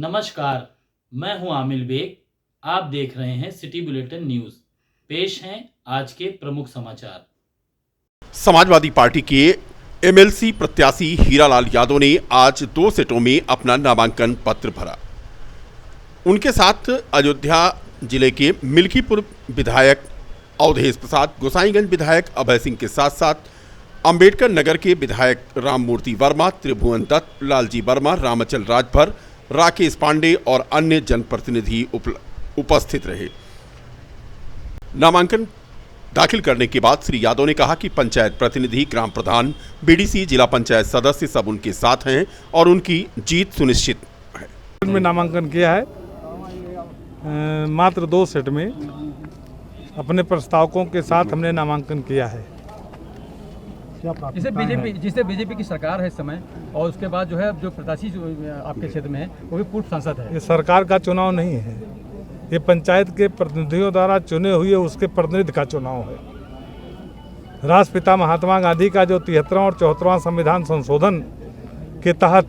नमस्कार, मैं हूं आमिर बेग। आप देख रहे हैं सिटी बुलेटिन न्यूज। पेश हैं आज के प्रमुख समाचार। समाजवादी पार्टी के एमएलसी प्रत्याशी हीरालाल यादव ने आज 2 सेटों में अपना नामांकन पत्र भरा। उनके साथ अयोध्या जिले के मिल्कीपुर विधायक अवधेश प्रसाद, गोसाईगंज विधायक अभय सिंह के साथ साथ अंबेडकर नगर के विधायक राममूर्ति वर्मा, त्रिभुवन दत्त, लालजी वर्मा, रामचल राजभर, राकेश पांडे और अन्य जनप्रतिनिधि उपस्थित रहे। नामांकन दाखिल करने के बाद श्री यादव ने कहा कि पंचायत प्रतिनिधि, ग्राम प्रधान, बीडीसी, जिला पंचायत सदस्य सब उनके साथ हैं और उनकी जीत सुनिश्चित है। में नामांकन किया है, मात्र 2 सेट में अपने प्रस्तावकों के साथ हमने नामांकन किया है। जिसे बीजेपी की सरकार है इस समय, और उसके बाद जो है जो प्रत्याशी जो आपके क्षेत्र में है वो भी पूर्व सांसद है। ये सरकार का चुनाव नहीं है, ये पंचायत के प्रतिनिधियों द्वारा चुने हुए उसके प्रतिनिधि का चुनाव है। राष्ट्रपिता महात्मा गांधी का जो 73वां और 74वां संविधान संशोधन के तहत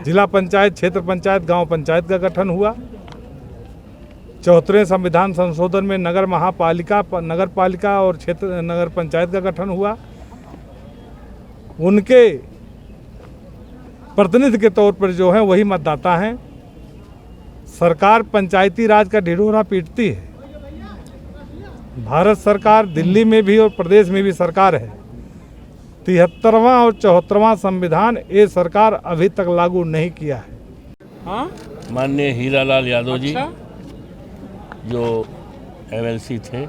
जिला पंचायत, क्षेत्र पंचायत, गांव पंचायत का गठन हुआ। 74वें संविधान संशोधन में नगर महापालिका, नगर पालिका और क्षेत्र नगर पंचायत का गठन हुआ। उनके प्रतिनिधि के तौर पर जो है वही मतदाता हैं। सरकार पंचायती राज का ढिढोरा पीटती है। भारत सरकार दिल्ली में भी और प्रदेश में भी सरकार है। 73वां और 74वां संविधान ये सरकार अभी तक लागू नहीं किया है। माननीय हीरालाल यादव जी जो एमएलसी थे,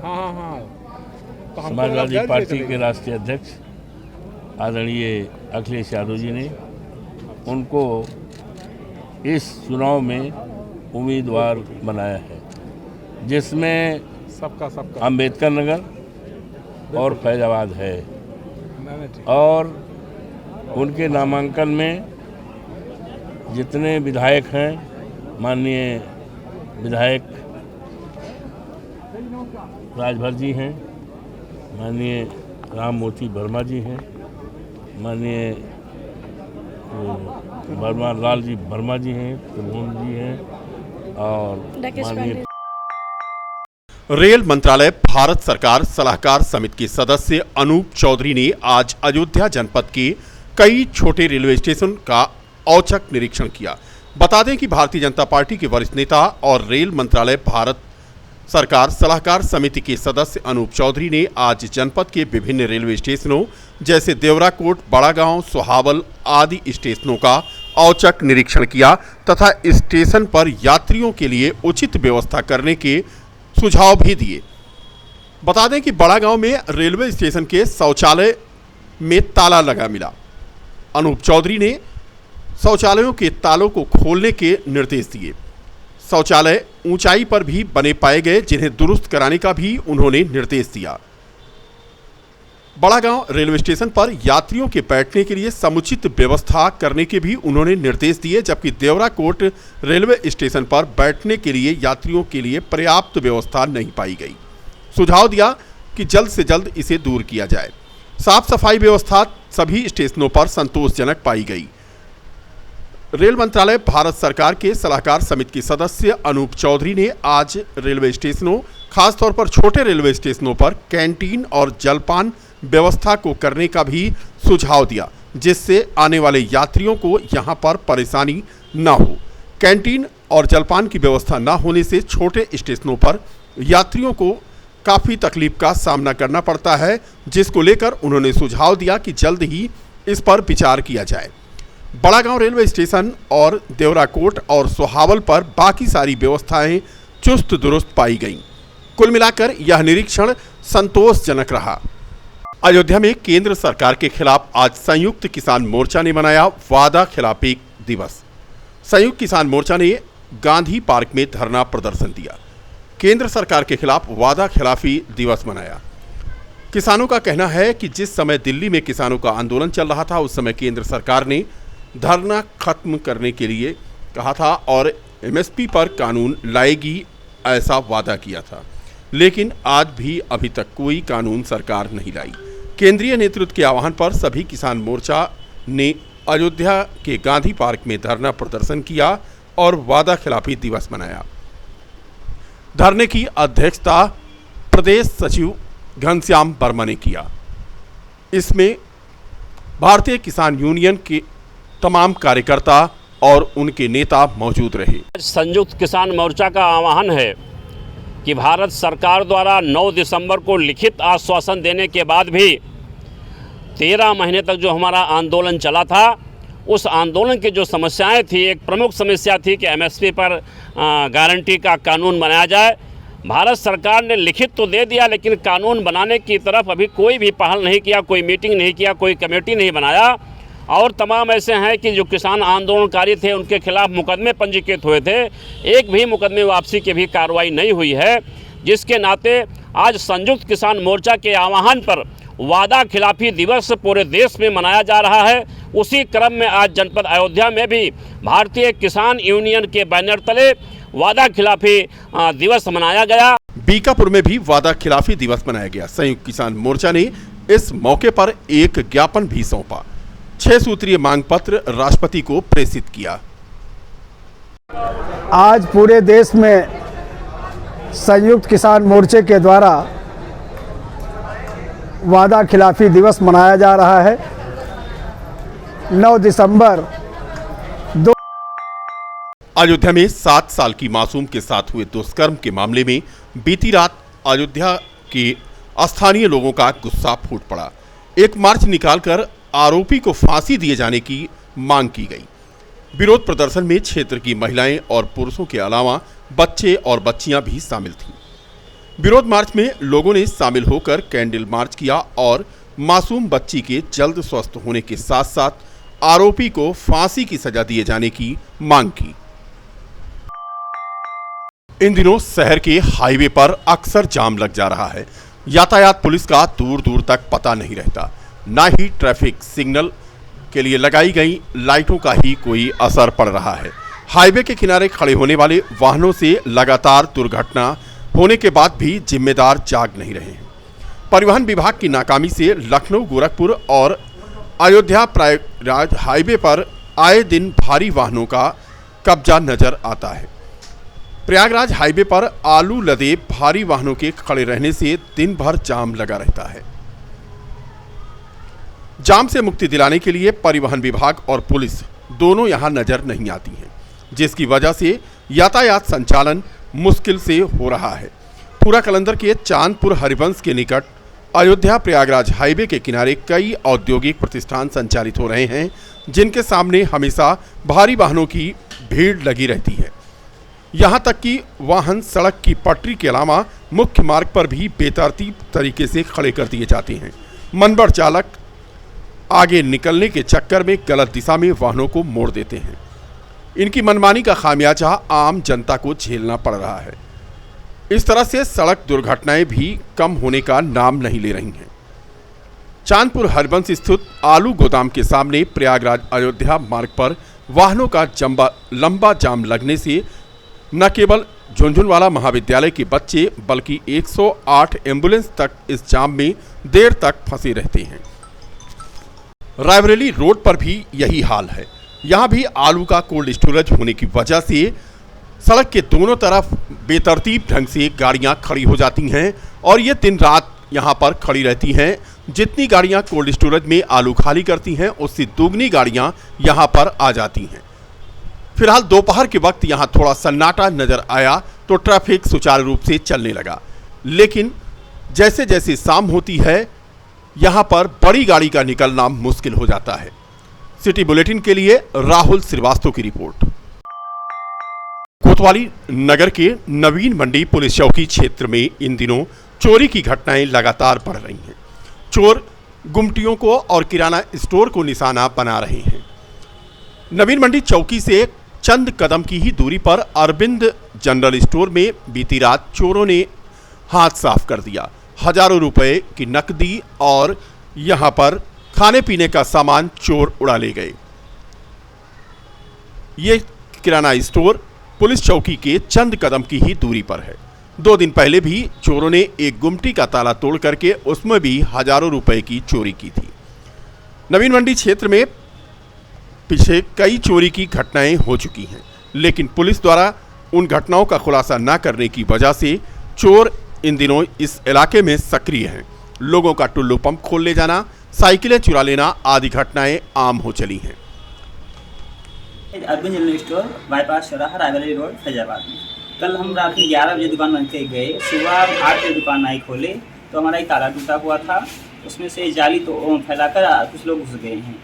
समाजवादी पार्टी के राष्ट्रीय अध्यक्ष आदरणीय अखिलेश यादव जी ने उनको इस चुनाव में उम्मीदवार बनाया है, जिसमें सबका अंबेडकर नगर और फैजाबाद है। और उनके नामांकन में जितने विधायक हैं, माननीय विधायक राजभर जी हैं, माननीय राममूर्ति वर्मा जी हैं, माननीय वर्मा लालजी वर्मा जी हैं, त्रिभुवन जी हैं और माननीय रेल मंत्रालय भारत सरकार सलाहकार समिति के सदस्य अनूप चौधरी ने आज अयोध्या जनपद के कई छोटे रेलवे स्टेशन का औचक निरीक्षण किया। बता दें कि भारतीय जनता पार्टी के वरिष्ठ नेता और रेल मंत्रालय भारत सरकार सलाहकार समिति के सदस्य अनूप चौधरी ने आज जनपद के विभिन्न रेलवे स्टेशनों जैसे देवराकोट, बड़ागांव, सोहावल आदि स्टेशनों का औचक निरीक्षण किया तथा स्टेशन पर यात्रियों के लिए उचित व्यवस्था करने के सुझाव भी दिए। बता दें कि बड़ागांव में रेलवे स्टेशन के शौचालय में ताला लगा मिला। अनूप चौधरी ने शौचालयों के तालों को खोलने के निर्देश दिए। शौचालय ऊंचाई पर भी बने पाए गए, जिन्हें दुरुस्त कराने का भी उन्होंने निर्देश दिया। बड़ागांव रेलवे स्टेशन पर यात्रियों के बैठने के लिए समुचित व्यवस्था करने के भी उन्होंने निर्देश दिए, जबकि देवराकोट रेलवे स्टेशन पर बैठने के लिए यात्रियों के लिए पर्याप्त व्यवस्था नहीं पाई गई। सुझाव दिया कि जल्द से जल्द इसे दूर किया जाए। साफ सफाई व्यवस्था सभी स्टेशनों पर संतोषजनक पाई गई। रेल मंत्रालय भारत सरकार के सलाहकार समिति के सदस्य अनूप चौधरी ने आज रेलवे स्टेशनों, खासतौर पर छोटे रेलवे स्टेशनों पर कैंटीन और जलपान व्यवस्था को करने का भी सुझाव दिया, जिससे आने वाले यात्रियों को यहां पर परेशानी न हो। कैंटीन और जलपान की व्यवस्था न होने से छोटे स्टेशनों पर यात्रियों को काफ़ी तकलीफ का सामना करना पड़ता है, जिसको लेकर उन्होंने सुझाव दिया कि जल्द ही इस पर विचार किया जाए। बड़ागांव रेलवे स्टेशन और देवराकोट और सोहावल पर बाकी सारी व्यवस्थाएं चुस्त दुरुस्त पाई गईं। कुल मिलाकर यह निरीक्षण संतोषजनक रहा। अयोध्या में केंद्र सरकार के खिलाफ आज संयुक्त किसान मोर्चा ने मनाया वादा खिलाफी दिवस। संयुक्त किसान मोर्चा ने गांधी पार्क में धरना प्रदर्शन दिया। केंद्र सरकार के खिलाफ वादा खिलाफी दिवस मनाया। किसानों का कहना है कि जिस समय दिल्ली में किसानों का आंदोलन चल रहा था, उस समय केंद्र सरकार ने धरना खत्म करने के लिए कहा था और एमएसपी पर कानून लाएगी ऐसा वादा किया था, लेकिन आज भी अभी तक कोई कानून सरकार नहीं लाई। केंद्रीय नेतृत्व के आह्वान पर सभी किसान मोर्चा ने अयोध्या के गांधी पार्क में धरना प्रदर्शन किया और वादा खिलाफी दिवस मनाया। धरने की अध्यक्षता प्रदेश सचिव घनश्याम वर्मा ने किया। इसमें भारतीय किसान यूनियन के तमाम कार्यकर्ता और उनके नेता मौजूद रहे। संयुक्त किसान मोर्चा का आह्वान है कि भारत सरकार द्वारा 9 दिसंबर को लिखित आश्वासन देने के बाद भी 13 महीने तक जो हमारा आंदोलन चला था, उस आंदोलन की जो समस्याएं थी, एक प्रमुख समस्या थी कि एमएसपी पर गारंटी का कानून बनाया जाए। भारत सरकार ने लिखित तो दे दिया, लेकिन कानून बनाने की तरफ अभी कोई भी पहल नहीं किया, कोई मीटिंग नहीं किया, कोई कमेटी नहीं बनाया। और तमाम ऐसे हैं कि जो किसान आंदोलनकारी थे उनके खिलाफ मुकदमे पंजीकृत हुए थे, एक भी मुकदमे वापसी की भी कार्रवाई नहीं हुई है। जिसके नाते आज संयुक्त किसान मोर्चा के आह्वान पर वादा खिलाफी दिवस पूरे देश में मनाया जा रहा है। उसी क्रम में आज जनपद अयोध्या में भी भारतीय किसान यूनियन के बैनर तले वादा खिलाफी दिवस मनाया गया। बीकापुर में भी वादा खिलाफी दिवस मनाया गया। संयुक्त किसान मोर्चा ने इस मौके पर एक ज्ञापन भी सौंपा। 6 सूत्रीय मांग पत्र राष्ट्रपति को प्रेषित किया। आज पूरे देश में संयुक्त किसान मोर्चे के द्वारा वादा खिलाफी दिवस मनाया जा रहा है। 9 दिसंबर अयोध्या में 7 साल की मासूम के साथ हुए दुष्कर्म के मामले में बीती रात अयोध्या के स्थानीय लोगों का गुस्सा फूट पड़ा। एक मार्च निकालकर आरोपी को फांसी दिए जाने की मांग की गई। विरोध प्रदर्शन में क्षेत्र की महिलाएं और पुरुषों के अलावा बच्चे और बच्चियां भी शामिल थीं। विरोध मार्च में लोगों ने शामिल होकर कैंडल मार्च किया और मासूम बच्ची के जल्द स्वस्थ होने के साथ साथ आरोपी को फांसी की सजा दिए जाने की मांग की। इन दिनों शहर के हाईवे पर अक्सर जाम लग जा रहा है। यातायात पुलिस का दूर दूर तक पता नहीं रहता, ना ही ट्रैफिक सिग्नल के लिए लगाई गई लाइटों का ही कोई असर पड़ रहा है। हाईवे के किनारे खड़े होने वाले वाहनों से लगातार दुर्घटना होने के बाद भी जिम्मेदार जाग नहीं रहे हैं। परिवहन विभाग की नाकामी से लखनऊ, गोरखपुर और अयोध्या प्रयागराज हाईवे पर आए दिन भारी वाहनों का कब्जा नजर आता है। प्रयागराज हाईवे पर आलू लदे भारी वाहनों के खड़े रहने से दिन भर जाम लगा रहता है। जाम से मुक्ति दिलाने के लिए परिवहन विभाग और पुलिस दोनों यहां नजर नहीं आती हैं, जिसकी वजह से यातायात संचालन मुश्किल से हो रहा है। पूरा कलंदर के चांदपुर हरिवंश के निकट अयोध्या प्रयागराज हाईवे के किनारे कई औद्योगिक प्रतिष्ठान संचालित हो रहे हैं, जिनके सामने हमेशा भारी वाहनों की भीड़ लगी रहती है। यहां तक कि वाहन सड़क की पटरी के अलावा मुख्य मार्ग पर भी बेतरतीब तरीके से खड़े कर दिए जाते हैं। मनबड़ चालक आगे निकलने के चक्कर में गलत दिशा में वाहनों को मोड़ देते हैं। इनकी मनमानी का खामियाजा आम जनता को झेलना पड़ रहा है। इस तरह से सड़क दुर्घटनाएं भी कम होने का नाम नहीं ले रही हैं। चांदपुर हरिवंश स्थित आलू गोदाम के सामने प्रयागराज अयोध्या मार्ग पर वाहनों का लंबा जाम लगने से न केवल झुनझुनवाला महाविद्यालय के बच्चे बल्कि 108 एम्बुलेंस तक इस जाम में देर तक फंसे रहते हैं। रायबरेली रोड पर भी यही हाल है। यहां भी आलू का कोल्ड स्टोरेज होने की वजह से सड़क के दोनों तरफ बेतरतीब ढंग से गाड़ियां खड़ी हो जाती हैं और ये दिन रात यहां पर खड़ी रहती हैं। जितनी गाड़ियां कोल्ड स्टोरेज में आलू खाली करती हैं, उससे दोगुनी गाड़ियां यहां पर आ जाती हैं। फिलहाल दोपहर के वक्त यहां थोड़ा सन्नाटा नजर आया तो ट्रैफिक सुचारू रूप से चलने लगा, लेकिन जैसे जैसे शाम होती है यहां पर बड़ी गाड़ी का निकलना मुश्किल हो जाता है। सिटी बुलेटिन के लिए राहुल श्रीवास्तव की रिपोर्ट। कोतवाली नगर के नवीन मंडी पुलिस चौकी क्षेत्र में इन दिनों चोरी की घटनाएं लगातार बढ़ रही हैं। चोर गुमटियों को और किराना स्टोर को निशाना बना रहे हैं। नवीन मंडी चौकी से चंद कदम की ही दूरी पर अरविंद जनरल स्टोर में बीती रात चोरों ने हाथ साफ कर दिया। हजारों रुपए की नकदी और यहां पर खाने पीने का सामान चोर उड़ा ले गए। ये किराना स्टोर पुलिस चौकी के चंद कदम की ही दूरी पर है। 2 दिन पहले भी चोरों ने एक गुमटी का ताला तोड़ करके उसमें भी हजारों रुपए की चोरी की थी। नवीन मंडी क्षेत्र में पीछे कई चोरी की घटनाएं हो चुकी हैं। लेकिन पुलिस द्वारा उन घटनाओं का खुलासा न करने की वजह से चोर इन दिनों इस इलाके में सक्रिय हैं। लोगों का टुल्लू पंप खोल ले जाना, साइकिलें चुरा लेना आदि घटनाएं आम हो चली हैं। अरविंद जनरल स्टोर, बाईपास चौराहा, रायबरेली रोड, फैजाबाद में। कल हम रात में 11 बजे दुकान बंद के गए, सुबह 8 बजे दुकान आई खोले तो हमारा एक ताला टूटा हुआ था, उसमें से जाली तो फैलाकर कुछ लोग घुस गए हैं।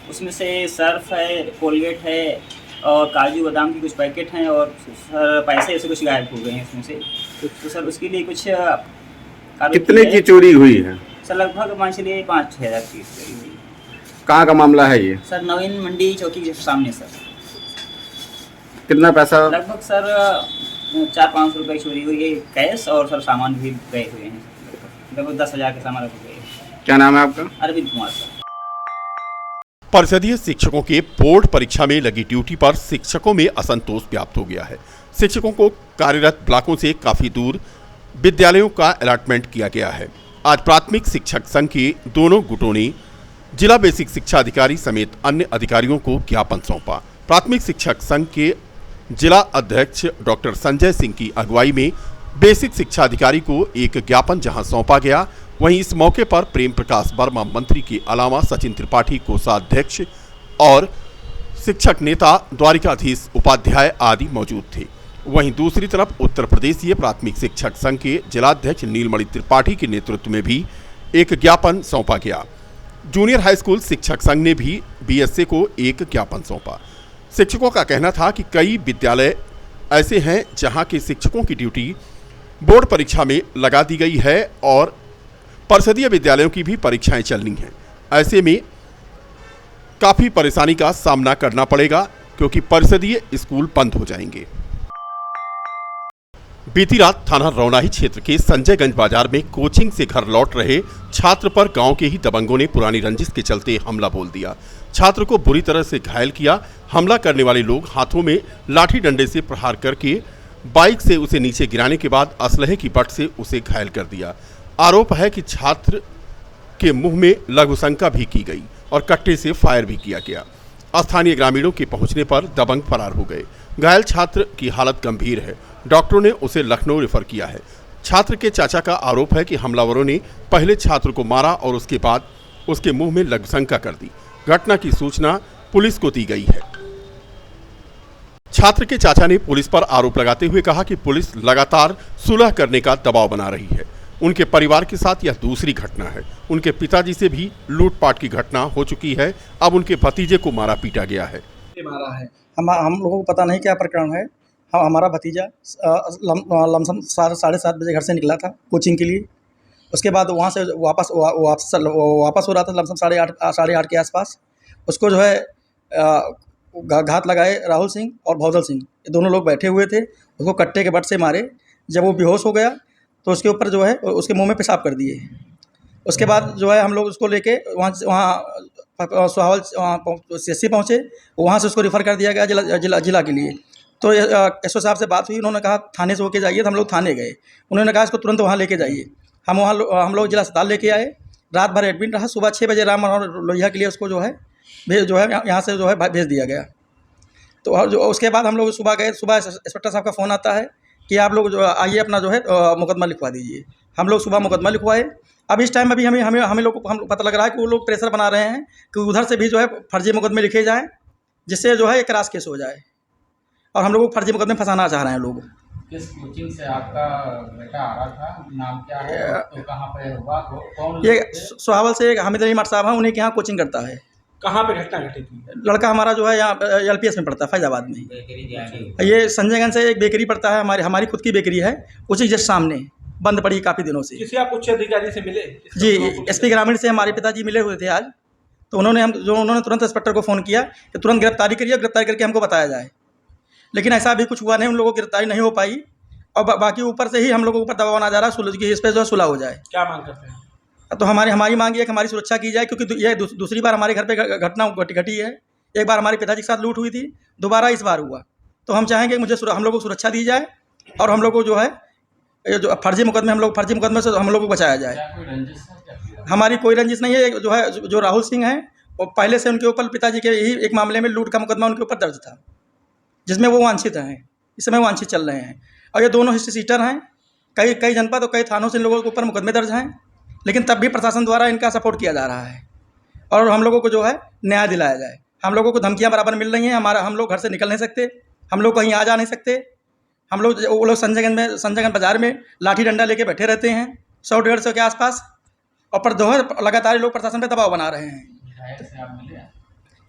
उसमें से सर्फ है, कोलगेट है और काजू बादाम की कुछ पैकेट हैं और पैसे ऐसे कुछ गायब हो गए हैं इसमें से। तो सर उसके लिए कुछ कितने की चोरी हुई है? सर लगभग मान चलिए 5-6 हज़ार की चोरी हुई है। कहाँ का मामला है ये? सर नवीन मंडी चौकी के सामने सर। कितना पैसा? लगभग सर 400-500 रुपये चोरी हुई है कैश, और सर सामान भी गए हुए हैं, लगभग 10,000 के सामान रखे गए। क्या नाम है आपका? अरविंद कुमार सर। परिषदीय शिक्षकों के बोर्ड परीक्षा में लगी ड्यूटी पर शिक्षकों में असंतोष व्याप्त हो गया है। शिक्षकों को कार्यरत ब्लॉकों से काफी दूर विद्यालयों का अलॉटमेंट किया गया है। आज प्राथमिक शिक्षक संघ के दोनों गुटों ने जिला बेसिक शिक्षा अधिकारी समेत अन्य अधिकारियों को ज्ञापन सौंपा। प्राथमिक शिक्षक संघ के जिला अध्यक्ष डॉक्टर संजय सिंह की अगुवाई में बेसिक शिक्षा अधिकारी को एक ज्ञापन जहां सौंपा गया, वहीं इस मौके पर प्रेम प्रकाश वर्मा मंत्री के अलावा सचिन त्रिपाठी कोषाध्यक्ष और शिक्षक नेता द्वारिकाधीश उपाध्याय आदि मौजूद थे। वहीं दूसरी तरफ उत्तर प्रदेशीय प्राथमिक शिक्षक संघ के जिलाध्यक्ष नीलमणि त्रिपाठी के नेतृत्व में भी एक ज्ञापन सौंपा गया। जूनियर हाई स्कूल शिक्षक संघ ने भी बीएसए को एक ज्ञापन सौंपा। शिक्षकों का कहना था कि कई विद्यालय ऐसे हैं जहां के शिक्षकों की ड्यूटी बोर्ड परीक्षा में लगा दी गई है और परिषदीय विद्यालयों की भी परीक्षाएं चलनी हैं। ऐसे में काफी परेशानी का सामना करना पड़ेगा क्योंकि परिषदीय स्कूल बंद हो जाएंगे। बीती रात थाना रौनाही क्षेत्र के संजयगंज बाजार में कोचिंग से घर लौट रहे छात्र पर गांव के ही दबंगों ने पुरानी रंजिश के चलते हमला बोल दिया। छात्र को बुरी तरह से घायल किया। हमला करने वाले लोग हाथों में लाठी डंडे से प्रहार करके बाइक से उसे नीचे गिराने के बाद असलहे की बट से उसे घायल कर दिया। आरोप है कि छात्र के मुंह में लघुशंका भी की गई और कट्टे से फायर भी किया गया। स्थानीय ग्रामीणों के पहुंचने पर दबंग फरार हो गए। घायल छात्र की हालत गंभीर है। डॉक्टरों ने उसे लखनऊ रेफर किया है। छात्र के चाचा का आरोप है कि हमलावरों ने पहले छात्र को मारा और उसके बाद उसके मुंह में लघुशंका कर दी। घटना की सूचना पुलिस को दी गई है। छात्र के चाचा ने पुलिस पर आरोप लगाते हुए कहा कि पुलिस लगातार सुलह करने का दबाव बना रही है। उनके परिवार के साथ यह दूसरी घटना है। उनके पिताजी से भी लूटपाट की घटना हो चुकी है। अब उनके भतीजे को मारा पीटा गया है। मारा है हम लोगों को पता नहीं क्या प्रकरण है। हमारा भतीजा लमसम 7:30 बजे घर से निकला था कोचिंग के लिए। उसके बाद वहाँ से वापस हो रहा था लमसम 8:30 के आसपास। उसको जो है घात लगाए राहुल सिंह और भौजल सिंह, ये दोनों लोग बैठे हुए थे। उसको कट्टे के बट से मारे। जब वो बेहोश हो गया तो उसके ऊपर जो है उसके मुंह में पेशाब कर दिए। उसके बाद जो है हम लोग उसको लेके वहाँ सुहावल CSC पहुँचे। वहाँ से उसको रेफ़र कर दिया गया जिला के लिए। तो एसओ साहब से बात हुई, उन्होंने कहा थाने से होके जाइए। तो हम लोग थाने गए। उन्होंने कहा इसको तुरंत वहाँ लेके जाइए। हम लोग जिला अस्पताल लेके आए। रात भर एडमिट रहा। सुबह 6 बजे राम मनोहर लोहिया के लिए उसको जो है यहाँ से जो है भेज दिया गया। तो जो उसके बाद हम लोग सुबह गए। सुबह इंस्पेक्टर साहब का फ़ोन आता है कि आप लोग जो आइए अपना जो है मुकदमा लिखवा दीजिए। हम लोग सुबह मुकदमा लिखवाए। अब इस टाइम अभी हमें लोग को पता लग रहा है कि वो लोग प्रेशर बना रहे हैं कि उधर से भी जो है फर्जी मुकदमे लिखे जाएँ, जिससे जो है एक क्रॉस केस हो जाए। और हम लोग को फर्जी मुकदमे फंसाना चाह रहे हैं लोग। किस कोचिंग से आपका बेटा आ रहा था? नाम क्या है? तो कहाँ पे हुआ? कौन? ये सुहावल से एक हामिद अली मट साहब हैं, उन्हीं के यहाँ कोचिंग करता है। कहाँ पे घटना घटी थी? लड़का हमारा जो है यहाँ LPS में पढ़ता है, फैजाबाद में। ये संजयगंज से एक बेकरी पड़ता है, हमारी खुद की बेकरी है, उसी जस्ट सामने बंद पड़ी काफ़ी दिनों से। किसी आप उच्च अधिकारी से मिले? जी, SP ग्रामीण से हमारे पिताजी मिले हुए थे आज। तो उन्होंने तुरंत इंस्पेक्टर को फ़ोन किया कि तुरंत गिरफ्तारी करिए, गिरफ्तारी करके हमको बताया जाए। लेकिन ऐसा अभी कुछ हुआ नहीं, उन लोगों की गिरफ्तारी नहीं हो पाई। और बाकी ऊपर से ही हम लोगों के ऊपर दबाव आ जा रहा है कि इस पर जो है सुलह हो जाए। क्या मांग करते हैं? तो हमारी मांग ये है कि हमारी सुरक्षा की जाए, क्योंकि यह दूसरी बार हमारे घर पे घटना घटी है। एक बार हमारे पिताजी के साथ लूट हुई थी, दोबारा इस बार हुआ। तो हम चाहेंगे हम लोगों को सुरक्षा दी जाए और हम लोग को जो है जो फर्जी मुकदमे से हम लोग को बचाया जाए। हमारी कोई रंजिश नहीं है। जो है जो राहुल सिंह हैं, वो पहले से उनके ऊपर पिताजी के ही एक मामले में लूट का मुकदमा उनके ऊपर दर्ज था। जिसमें वो वांछित हैं, इस समय वांछित चल रहे हैं। और ये दोनों हिस्ट्री सीटर हैं, कई जनपद और कई थानों से इन लोगों के ऊपर मुकदमे दर्ज हैं, लेकिन तब भी प्रशासन द्वारा इनका सपोर्ट किया जा रहा है और हम लोगों को जो है न्याय दिलाया जाए। हम लोगों को धमकियां बराबर मिल रही हैं, हम लोग घर से निकल नहीं सकते, हम लोग कहीं आ जा नहीं सकते। हम लोग वो लोग संजयगंज बाजार में लाठी डंडा लेके बैठे रहते हैं 100-150 के आसपास, और पर जो है लगातार लोग प्रशासन पे दबाव बना रहे हैं। विधायक से आप मिले?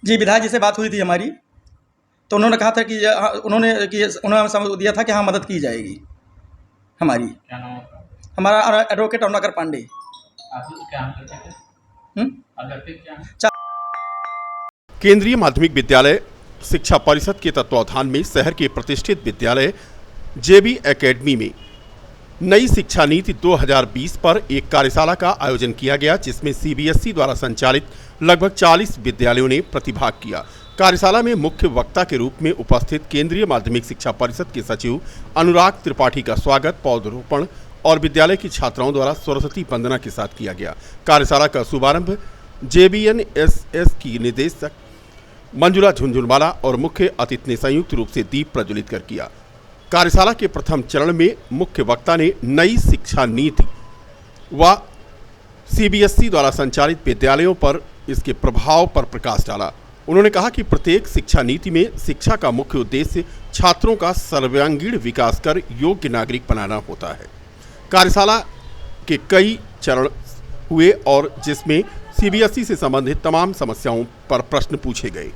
जी, विधायक जी से बात हुई थी हमारी, तो उन्होंने कहा था कि उन्होंने समझ दिया था कि हाँ मदद की जाएगी हमारी। क्या नाम है आपका? हमारा एडवोकेट रत्नाकर पांडे। आप क्या हम करते थे? आप करते क्या? केंद्रीय माध्यमिक विद्यालय शिक्षा परिषद के तत्वावधान में शहर के प्रतिष्ठित विद्यालय जेबी एकेडमी में नई शिक्षा नीति 2020 पर एक कार्यशाला का आयोजन किया गया, जिसमें सीबीएसई द्वारा संचालित लगभग 40 विद्यालयों ने प्रतिभाग किया। कार्यशाला में मुख्य वक्ता के रूप में उपस्थित केंद्रीय माध्यमिक शिक्षा परिषद के सचिव अनुराग त्रिपाठी का स्वागत पौधरोपण और विद्यालय की छात्राओं द्वारा सरस्वती वंदना के साथ किया गया। कार्यशाला का शुभारंभ JBNSS की निदेशक मंजुला झुंझुनवाला और मुख्य अतिथि ने संयुक्त रूप से दीप प्रज्वलित कर किया। कार्यशाला के प्रथम चरण में मुख्य वक्ता ने नई शिक्षा नीति व सीबीएसई द्वारा संचालित विद्यालयों पर इसके प्रभाव पर प्रकाश डाला। उन्होंने कहा कि प्रत्येक शिक्षा नीति में शिक्षा का मुख्य उद्देश्य छात्रों का सर्वांगीण विकास कर योग्य नागरिक बनाना होता है। कार्यशाला के कई चरण हुए और जिसमें सीबीएसई से संबंधित तमाम समस्याओं पर प्रश्न पूछे गए।